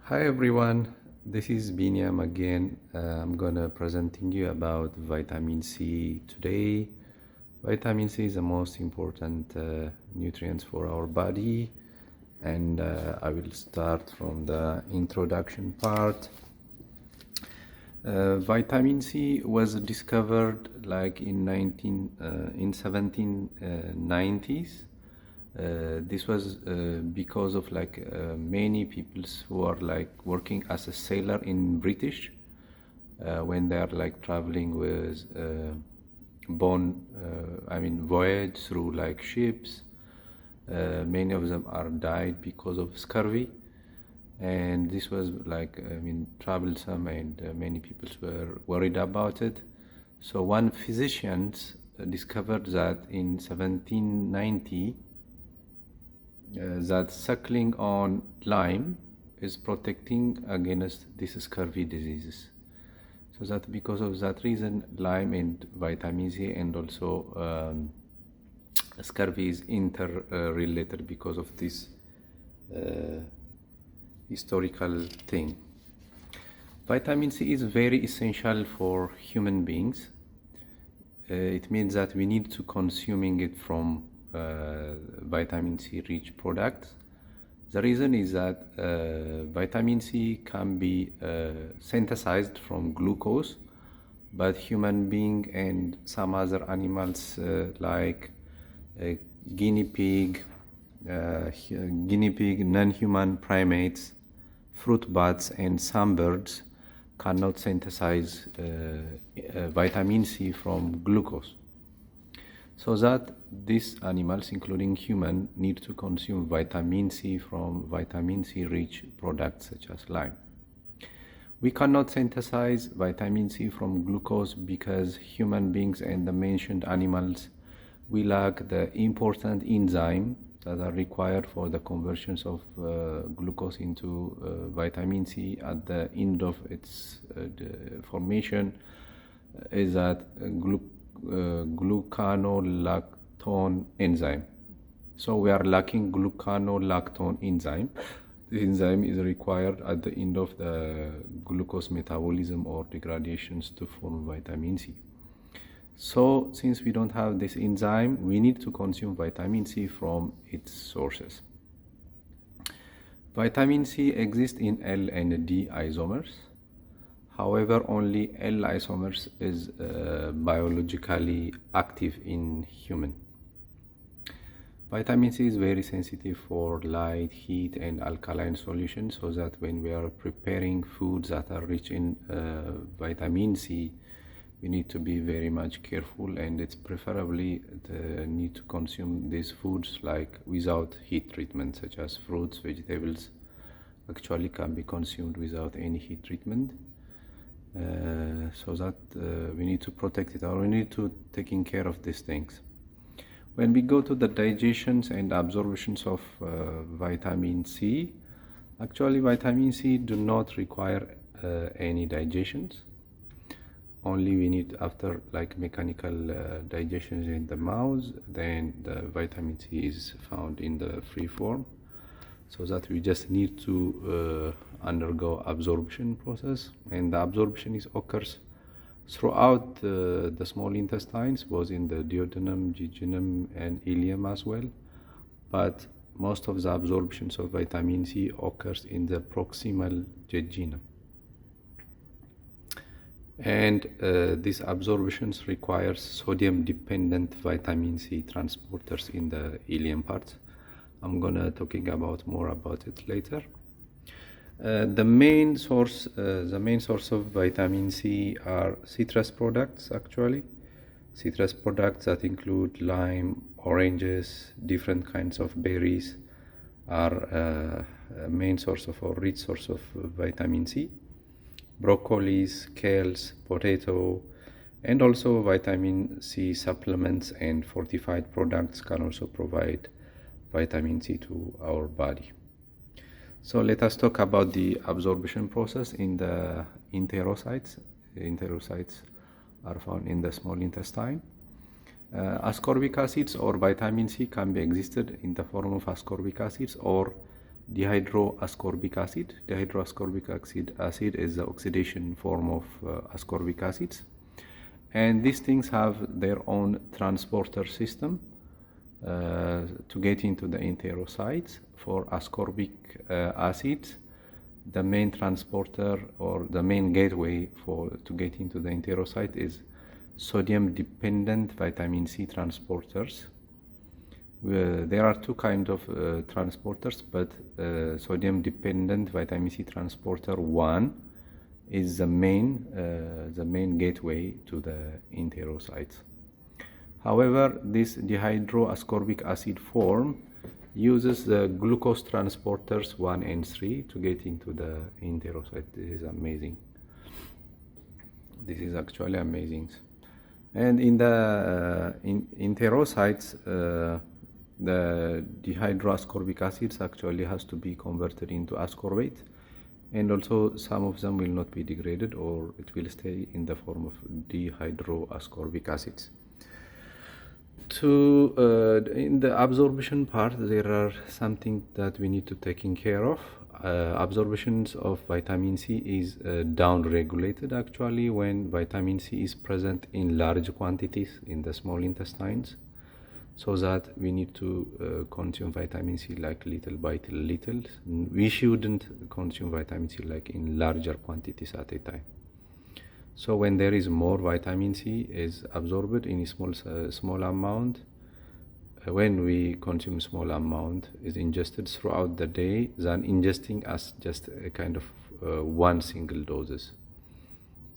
Hi everyone, this is Binyam again. I'm gonna presenting you about vitamin C today. Vitamin C is the most important nutrients for our body, and I will start from the introduction part. Vitamin C was discovered like in 1790s. This was because of many peoples who are like working as a sailor in British when they are like traveling with voyage through like ships. Many of them are died because of scurvy, and this was troublesome, and many people were worried about it. So one physician discovered that in 1790 that suckling on lime is protecting against these scurvy diseases. So that because of that reason, lime and vitamin C and also scurvy is interrelated because of this historical thing. Vitamin C is very essential for human beings. It means that we need to consuming it from vitamin C rich products. The reason is that vitamin C can be synthesized from glucose, but human being and some other animals like guinea pig, non-human primates, fruit bats, and some birds cannot synthesize vitamin C from glucose. So that these animals, including human, need to consume vitamin C from vitamin C rich products such as lime. We cannot synthesize vitamin C from glucose because human beings and the mentioned animals, we lack the important enzyme that are required for the conversions of glucose into vitamin C at the end of its formation, is that glucanolactone enzyme. So we are lacking glucanolactone enzyme. The enzyme is required at the end of the glucose metabolism or degradations to form vitamin C. So since we don't have this enzyme, we need to consume vitamin C from its sources. Vitamin C exists in L and D isomers. However, only L isomers is biologically active in human. Vitamin C is very sensitive for light, heat, and alkaline solutions, so that when we are preparing foods that are rich in vitamin C, we need to be very much careful, and it's preferably the need to consume these foods like without heat treatment, such as fruits, vegetables actually can be consumed without any heat treatment. So that we need to protect it, or we need to taking care of these things. When we go to the digestions and absorptions of vitamin C, actually vitamin C do not require any digestions. Only we need after like mechanical digestions in the mouth, then the vitamin C is found in the free form. So that we just need to undergo absorption process, and the absorption occurs throughout the small intestines, both in the duodenum, jejunum, and ileum as well. But most of the absorptions of vitamin C occurs in the proximal jejunum. And these absorptions requires sodium-dependent vitamin C transporters in the ileum parts. I'm gonna talking about more about it later. The main source of vitamin C are citrus products. Actually, citrus products that include lime, oranges, different kinds of berries are a main source of or rich source of vitamin C. Broccolis, kales, potato, and also vitamin C supplements and fortified products can also provide vitamin C to our body. So let us talk about the absorption process in the enterocytes. Enterocytes are found in the small intestine. Ascorbic acids or vitamin C can be existed in the form of ascorbic acids or dihydroascorbic acid. Dihydroascorbic acid is the oxidation form of ascorbic acids, and these things have their own transporter system to get into the enterocytes. For ascorbic acids, the main transporter or the main gateway to get into the enterocyte is sodium-dependent vitamin C transporters. There are two kinds of transporters, but sodium-dependent vitamin C transporter 1 is the main gateway to the enterocytes. However, this dihydroascorbic acid form uses the glucose transporters 1 and 3 to get into the enterocyte. This is amazing. This is actually amazing. And in the enterocytes, the dihydroascorbic acids actually has to be converted into ascorbate, and also some of them will not be degraded, or it will stay in the form of dihydroascorbic acids. In the absorption part, there are something that we need to take care of. Absorptions of vitamin C is down-regulated actually when vitamin C is present in large quantities in the small intestines, so that we need to consume vitamin C like little by little. We shouldn't consume vitamin C like in larger quantities at a time. So when there is more vitamin C is absorbed in a small amount, when we consume small amount is ingested throughout the day than ingesting as just a kind of one single doses.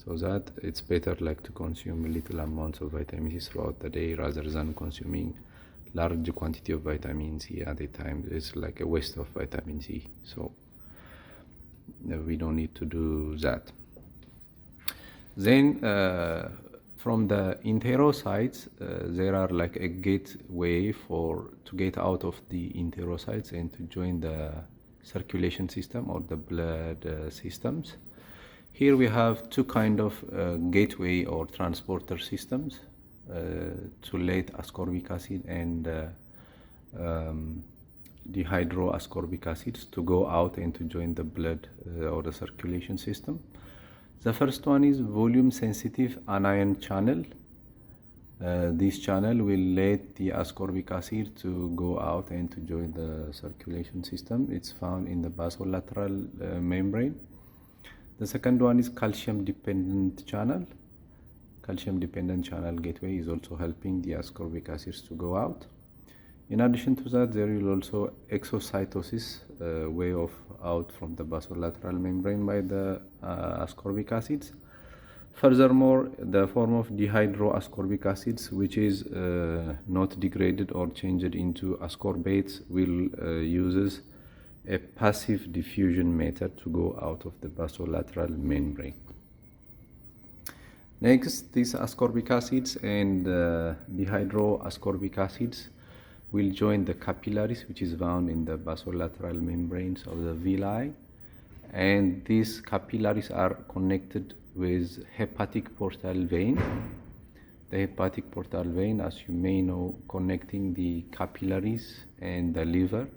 So that it's better like to consume little amounts of vitamin C throughout the day rather than consuming large quantity of vitamin C at a time. It's like a waste of vitamin C. So we don't need to do that. Then from the enterocytes, there are like a gateway to get out of the enterocytes and to join the circulation system or the blood systems. Here we have two kind of gateway or transporter systems to let ascorbic acid and dihydroascorbic acids to go out and to join the blood or the circulation system. The first one is volume sensitive anion channel. This channel will let the ascorbic acid to go out and to join the circulation system. It's found in the basolateral membrane. The second one is calcium dependent channel. Calcium dependent channel gateway is also helping the ascorbic acids to go out. In addition to that, there is also exocytosis way of out from the basolateral membrane by the ascorbic acids. Furthermore, the form of dihydroascorbic acids, which is not degraded or changed into ascorbates, will uses a passive diffusion method to go out of the basolateral membrane. Next, these ascorbic acids and dihydroascorbic acids will join the capillaries, which is found in the basolateral membranes of the villi, and these capillaries are connected with hepatic portal vein. The hepatic portal vein, as you may know, connecting the capillaries and the liver.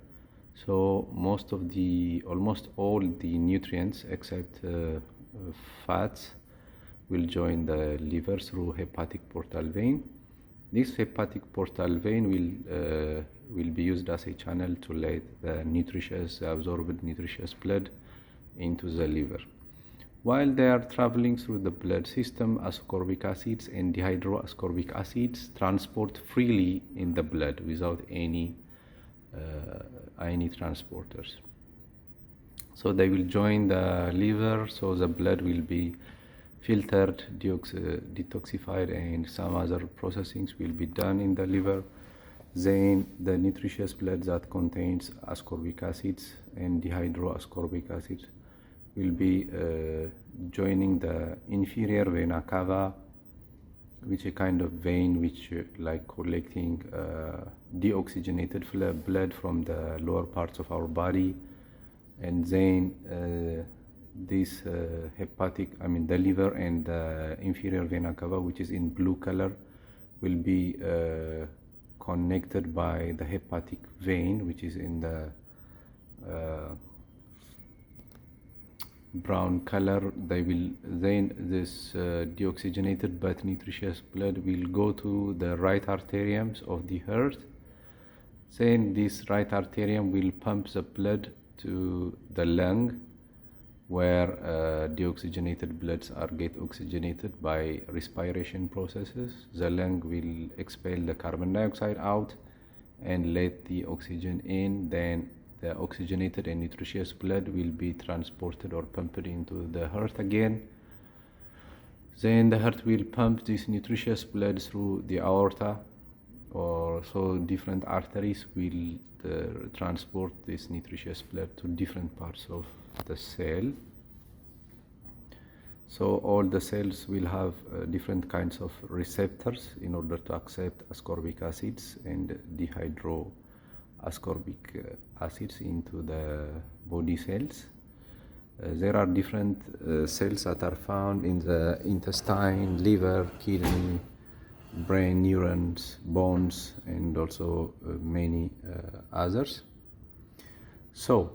So almost all the nutrients except fats will join the liver through hepatic portal vein. This hepatic portal vein will be used as a channel to let the absorbed nutritious blood into the liver. While they are traveling through the blood system, ascorbic acids and dihydroascorbic acids transport freely in the blood without any transporters. So they will join the liver, so the blood will be filtered, detoxified, and some other processings will be done in the liver. Then the nutritious blood that contains ascorbic acids and dihydroascorbic acids will be joining the inferior vena cava, which is a kind of vein which like collecting deoxygenated blood from the lower parts of our body. And then this the liver and the inferior vena cava, which is in blue color, will be connected by the hepatic vein, which is in the brown color, they will then this deoxygenated but nutritious blood will go to the right arteriums of the heart. Then this right arterium will pump the blood to the lung, where deoxygenated bloods are get oxygenated by respiration processes. The lung will expel the carbon dioxide out and let the oxygen in. Then the oxygenated and nutritious blood will be transported or pumped into the heart again. Then the heart will pump this nutritious blood through the aorta, or so different arteries will transport this nutritious blood to different parts of the cell. So all the cells will have different kinds of receptors in order to accept ascorbic acids and dehydroascorbic acids into the body cells. There are different cells that are found in the intestine, liver, kidney, brain, neurons, bones, and also many others. So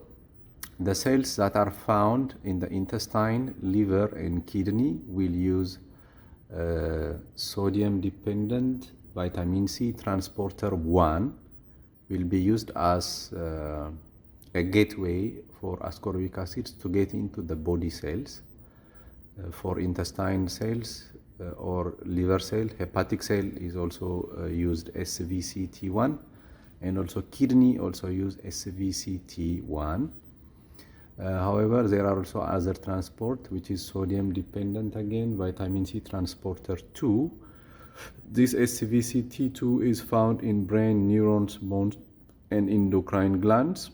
the cells that are found in the intestine, liver, and kidney will use sodium-dependent vitamin C transporter 1 will be used as a gateway for ascorbic acids to get into the body cells. For intestine cells or liver cell, hepatic cell is also used SVCT1, and also kidney also use SVCT1. However, there are also other transport which is sodium dependent, again vitamin C transporter 2. This SVCT2 is found in brain, neurons, bones, and endocrine glands.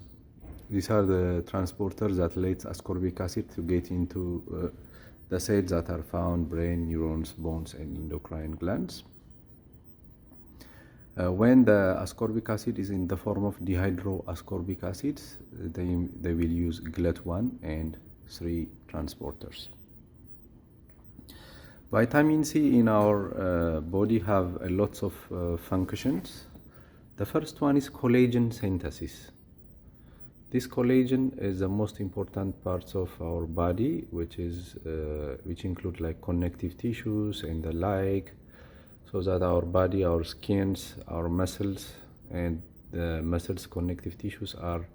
These are the transporters that let ascorbic acid to get into the cells that are found brain, neurons, bones, and endocrine glands. When the ascorbic acid is in the form of dehydroascorbic acids, they will use GLUT1 and 3 transporters. Vitamin C in our body have lots of functions. The first one is collagen synthesis. This collagen is the most important parts of our body, which include like connective tissues and the like, so that our body, our skins, our muscles, and the muscles connective tissues are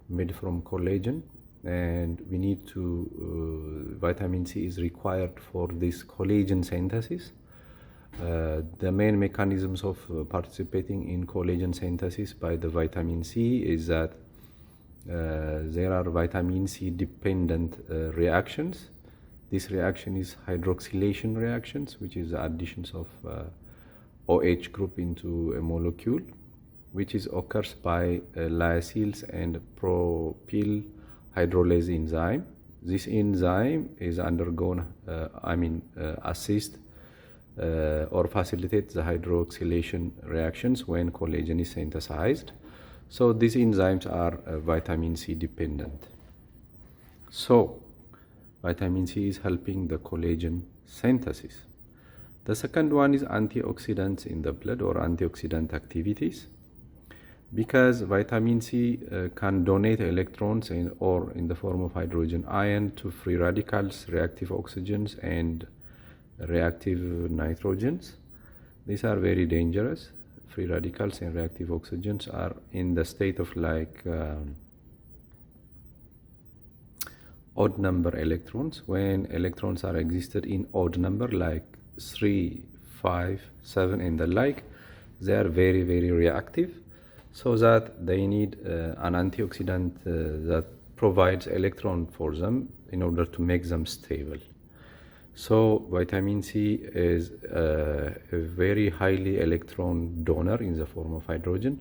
made from collagen, and we need to vitamin C is required for this collagen synthesis. The main mechanisms of participating in collagen synthesis by the vitamin C is that there are vitamin C dependent reactions. This reaction is hydroxylation reactions, which is the additions of OH group into a molecule, which occurs by lysyls and propyl hydrolase enzyme. This enzyme is undergone, assist or facilitate the hydroxylation reactions when collagen is synthesized. So these enzymes are vitamin C dependent. So vitamin C is helping the collagen synthesis. The second one is antioxidants in the blood, or antioxidant activities. Because vitamin C can donate electrons or in the form of hydrogen ion to free radicals, reactive oxygens, and reactive nitrogens. These are very dangerous. Free radicals and reactive oxygens are in the state of like odd number electrons. When electrons are existed in odd number like 3, 5, 7 and the like, they are very, very reactive, so that they need an antioxidant that provides electron for them in order to make them stable. So vitamin C is a very highly electron donor in the form of hydrogen,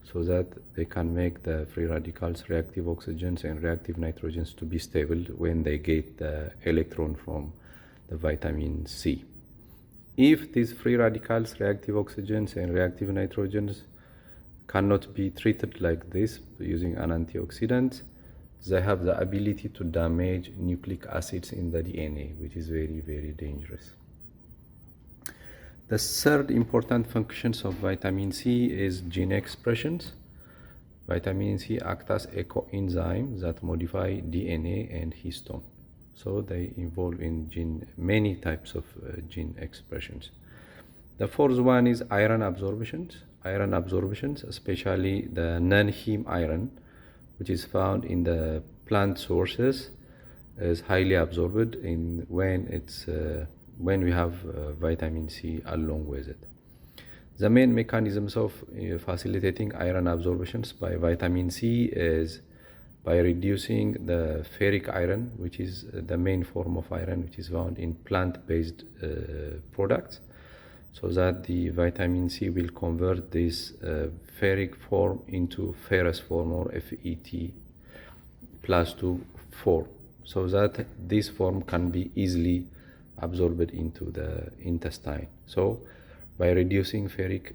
so that they can make the free radicals, reactive oxygens, and reactive nitrogens to be stable when they get the electron from the vitamin C. If these free radicals, reactive oxygens, and reactive nitrogens cannot be treated like this using an antioxidant, they have the ability to damage nucleic acids in the DNA, which is very, very dangerous. The third important functions of vitamin C is gene expressions. Vitamin C acts as a coenzyme that modify DNA and histone. So they involve in many types of gene expressions. The fourth one is iron absorptions. Iron absorptions, especially the non-heme iron, which is found in the plant sources, is highly absorbed when we have vitamin C along with it. The main mechanisms of facilitating iron absorptions by vitamin C is by reducing the ferric iron, which is the main form of iron which is found in plant-based products, so that the vitamin C will convert this ferric form into ferrous form, or FeT plus 2 form, so that this form can be easily absorbed into the intestine. So by reducing ferric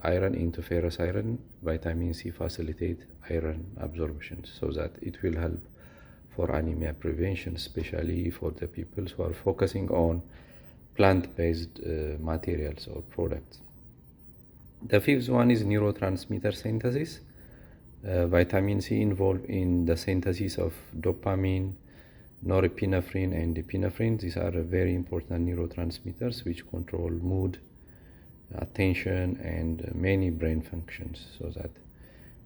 iron into ferrous iron, vitamin C facilitates iron absorption, so that it will help for anemia prevention, especially for the people who are focusing on plant-based materials or products. The fifth one is neurotransmitter synthesis. Vitamin C involved in the synthesis of dopamine, norepinephrine, and epinephrine. These are very important neurotransmitters which control mood, attention, and many brain functions. So that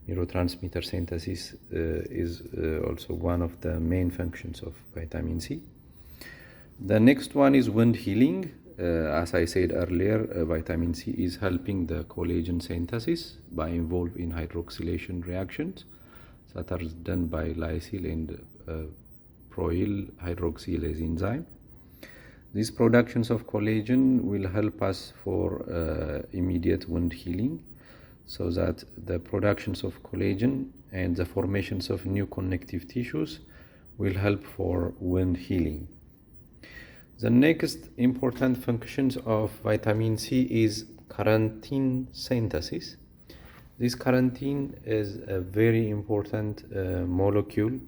neurotransmitter synthesis is also one of the main functions of vitamin C. The next one is wound healing. As I said earlier, vitamin C is helping the collagen synthesis by involved in hydroxylation reactions that are done by lysyl and proyl hydroxylase enzyme. These productions of collagen will help us for immediate wound healing, so that the productions of collagen and the formations of new connective tissues will help for wound healing. The next important functions of vitamin C is carotene synthesis. This carotene is a very important molecule,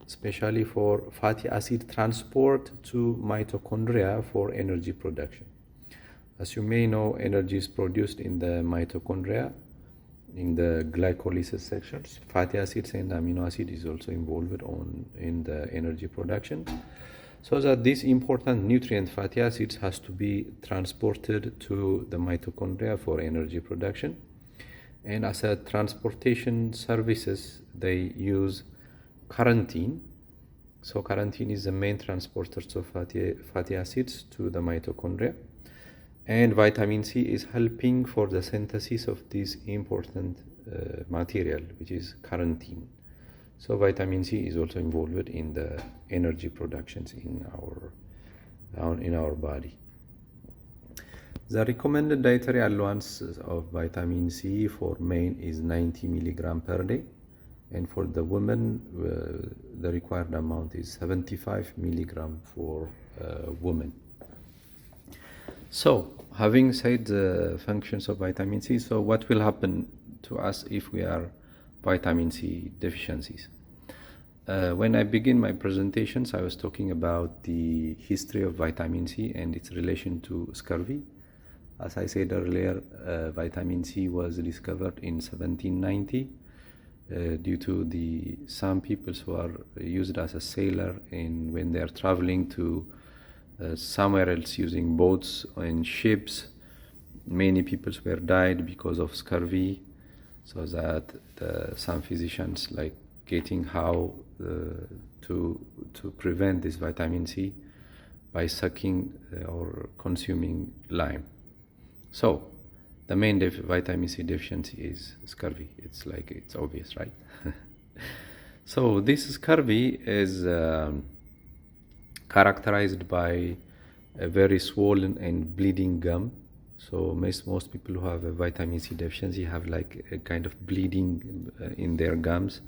especially for fatty acid transport to mitochondria for energy production. As you may know, energy is produced in the mitochondria, in the glycolysis sections. Fatty acids and amino acid is also involved in the energy production, so that this important nutrient fatty acids has to be transported to the mitochondria for energy production. And as a transportation services, they use carotene. So carotene is the main transporter of fatty acids to the mitochondria. And vitamin C is helping for the synthesis of this important material, which is carotene. So vitamin C is also involved in the energy productions in our body. The recommended dietary allowance of vitamin C for men is 90 milligram per day, and for the women, the required amount is 75 milligram for women. So, having said the functions of vitamin C, so what will happen to us if we are vitamin C deficiencies? When I begin my presentations, I was talking about the history of vitamin C and its relation to scurvy. As I said earlier, vitamin C was discovered in 1790 due to some people who are used as a sailor when they are traveling to somewhere else using boats and ships. Many people were died because of scurvy, so that some physicians getting how to prevent this vitamin C by sucking or consuming lime. So the main vitamin C deficiency is scurvy. It's obvious, right? So this scurvy is characterized by a very swollen and bleeding gum. So most people who have a vitamin C deficiency have a kind of bleeding in their gums,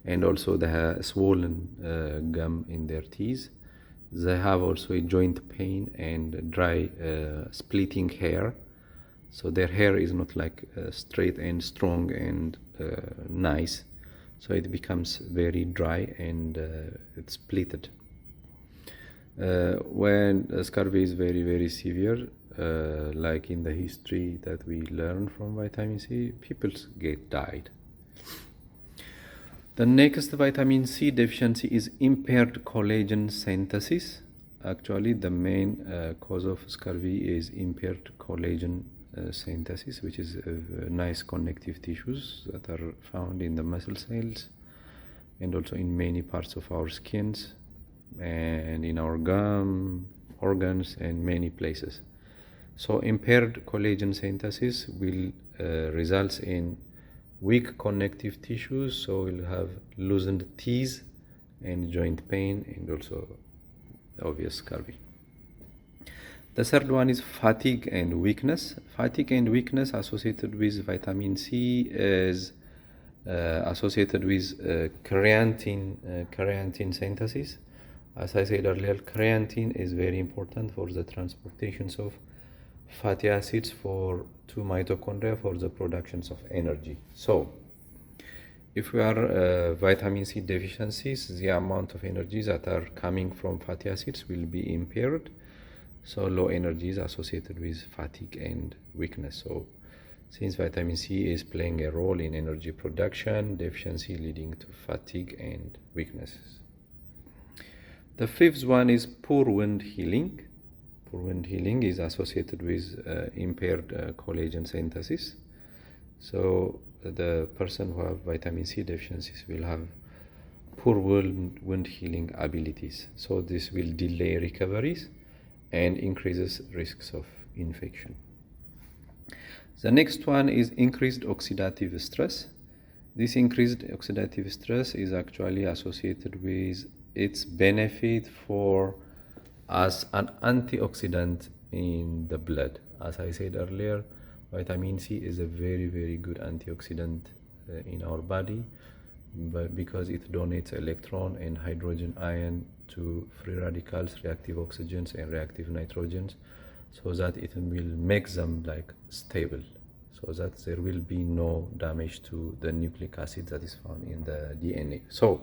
and also they have swollen gum in their teeth. They have also a joint pain and dry splitting hair. So their hair is not straight and strong and nice. So it becomes very dry and it's splitted. When scurvy is very, very severe, like in the history that we learn from vitamin C, people died. The next vitamin C deficiency is impaired collagen synthesis. Actually, the main cause of scurvy is impaired collagen synthesis, which is nice connective tissues that are found in the muscle cells and also in many parts of our skins and in our gum, organs, and many places. So impaired collagen synthesis will result in weak connective tissues, so we'll have loosened teeth and joint pain and also obvious scurvy. The third one is fatigue and weakness. Fatigue and weakness associated with vitamin C is associated with creatine synthesis. As I said earlier, creatine is very important for the transportations of fatty acids to mitochondria for the productions of energy. So if we are vitamin C deficiencies, the amount of energy that are coming from fatty acids will be impaired. So low energy is associated with fatigue and weakness. So since vitamin C is playing a role in energy production, deficiency leading to fatigue and weaknesses. The fifth one is poor wound healing. Poor wound healing is associated with impaired collagen synthesis. So the person who have vitamin C deficiencies will have poor wound healing abilities. So this will delay recoveries and increases risks of infection. The next one is increased oxidative stress. This increased oxidative stress is actually associated with its benefit as an antioxidant in the blood. As I said earlier, vitamin C is a very, very good antioxidant in our body, but because it donates electron and hydrogen ion to free radicals, reactive oxygens, and reactive nitrogens, so that it will make them like stable, so that there will be no damage to the nucleic acid that is found in the DNA. So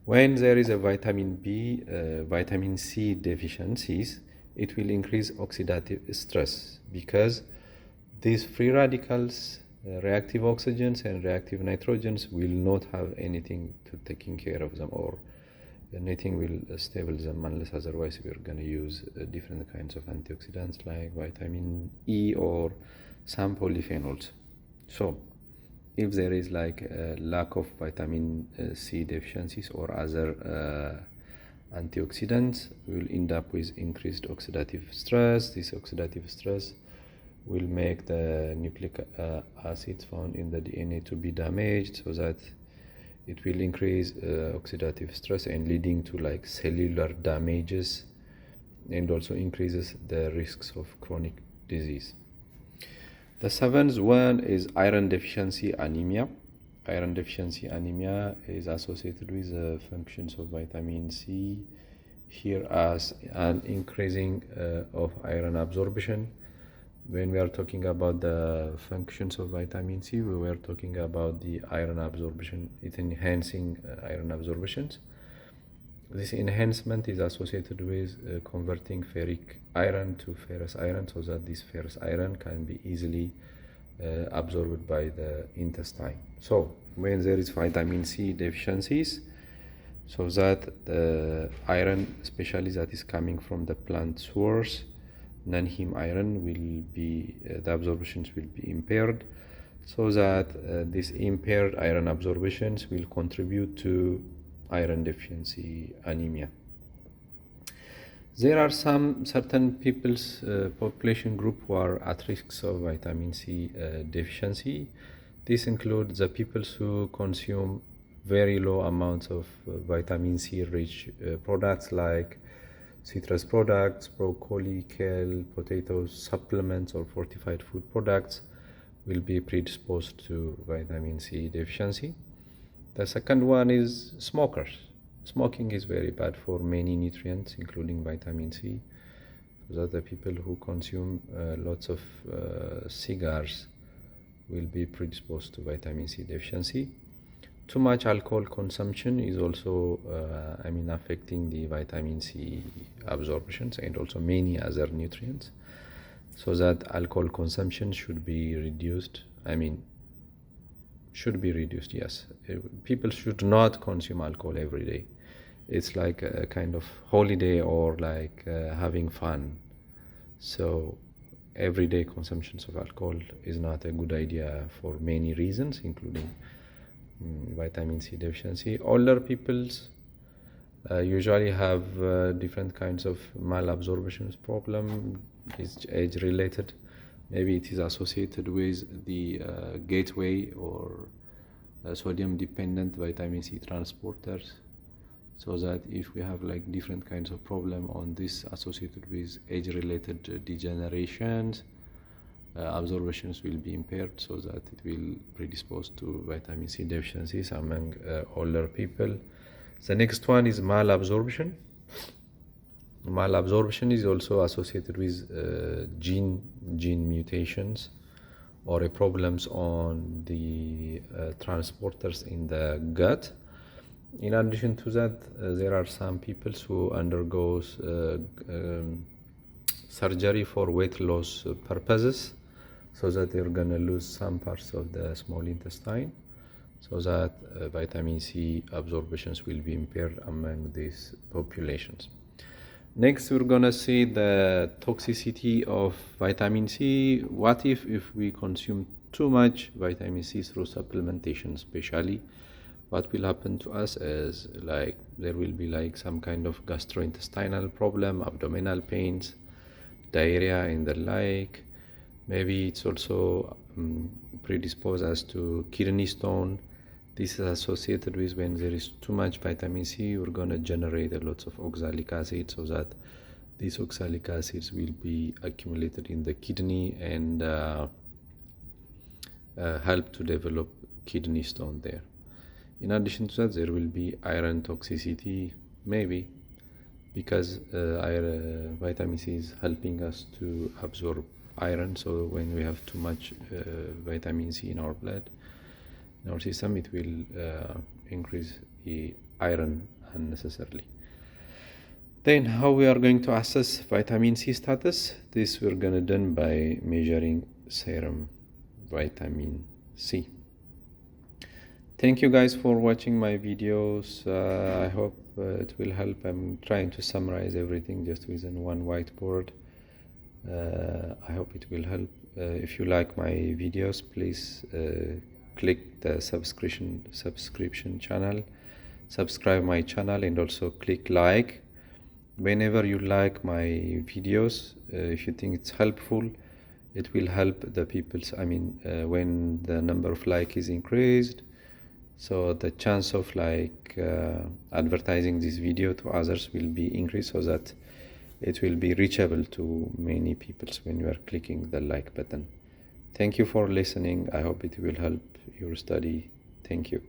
when there is a vitamin C deficiencies, it will increase oxidative stress because these free radicals, reactive oxygens and reactive nitrogens will not have anything to taking care of them, or nothing will stable them, unless otherwise we're going to use different kinds of antioxidants like vitamin E or some polyphenols. So if there is like a lack of vitamin C deficiencies or other antioxidants, we will end up with increased oxidative stress. This oxidative stress will make the nucleic acids found in the DNA to be damaged, so that it will increase oxidative stress and leading to like cellular damages, and also increases the risks of chronic disease. The seventh one is iron deficiency anemia. Iron deficiency anemia is associated with the functions of vitamin C here as an increasing of iron absorption. When we are talking about the functions of vitamin C, we were talking about the iron absorption, it enhancing iron absorptions. This enhancement is associated with converting ferric iron to ferrous iron, so that this ferrous iron can be easily absorbed by the intestine. So when there is vitamin C deficiencies, so that the iron, especially that is coming from the plant source, non-heme iron, will be the absorptions will be impaired, so that these impaired iron absorptions will contribute to iron deficiency anemia. There are some certain people's population group who are at risk of vitamin C deficiency. This includes the people who consume very low amounts of vitamin C rich products like citrus products, broccoli, kale, potatoes, supplements, or fortified food products will be predisposed to vitamin C deficiency. The second one is smokers. Smoking is very bad for many nutrients, including vitamin C. So that the people who consume lots of cigars will be predisposed to vitamin C deficiency. Too much alcohol consumption is also affecting the vitamin C absorptions and also many other nutrients, so that alcohol consumption should be reduced, should be reduced. Yes, people should not consume alcohol every day. It's like a kind of holiday or like having fun. So everyday consumptions of alcohol is not a good idea for many reasons, including vitamin C deficiency. Older peoples usually have different kinds of malabsorption problem. Is age related. Maybe it is associated with the gateway or sodium dependent vitamin C transporters, so that if we have like different kinds of problem on this associated with age related degenerations, absorptions will be impaired, so that it will predispose to vitamin C deficiencies among older people. The next one is malabsorption. Malabsorption is also associated with gene mutations or problems on the transporters in the gut. In addition to that, there are some people who undergo surgery for weight loss purposes, so that they're going to lose some parts of the small intestine, so that vitamin C absorptions will be impaired among these populations. Next, we're going to see the toxicity of vitamin C. What if we consume too much vitamin C through supplementation, especially? What will happen to us is like there will be like some kind of gastrointestinal problem, abdominal pains, diarrhea and the like. Maybe it's also predisposed us to kidney stone. This is associated with when there is too much vitamin C, we're going to generate a lot of oxalic acid, so that these oxalic acids will be accumulated in the kidney and help to develop kidney stone there. In addition to that, there will be iron toxicity, maybe because vitamin C is helping us to absorb iron. So when we have too much vitamin C in our blood, in our system, it will increase the iron unnecessarily. Then how we are going to assess vitamin C status? This we're going to do by measuring serum vitamin C. Thank you guys for watching my videos. I hope it will help. I'm trying to summarize everything just within one whiteboard. I hope it will help. If you like my videos, please click the subscription channel, subscribe my channel, and also click like. Whenever you like my videos, if you think it's helpful, it will help the people. When the number of likes is increased, so the chance of advertising this video to others will be increased, so that it will be reachable to many people when you are clicking the like button. Thank you for listening. I hope it will help your study. Thank you.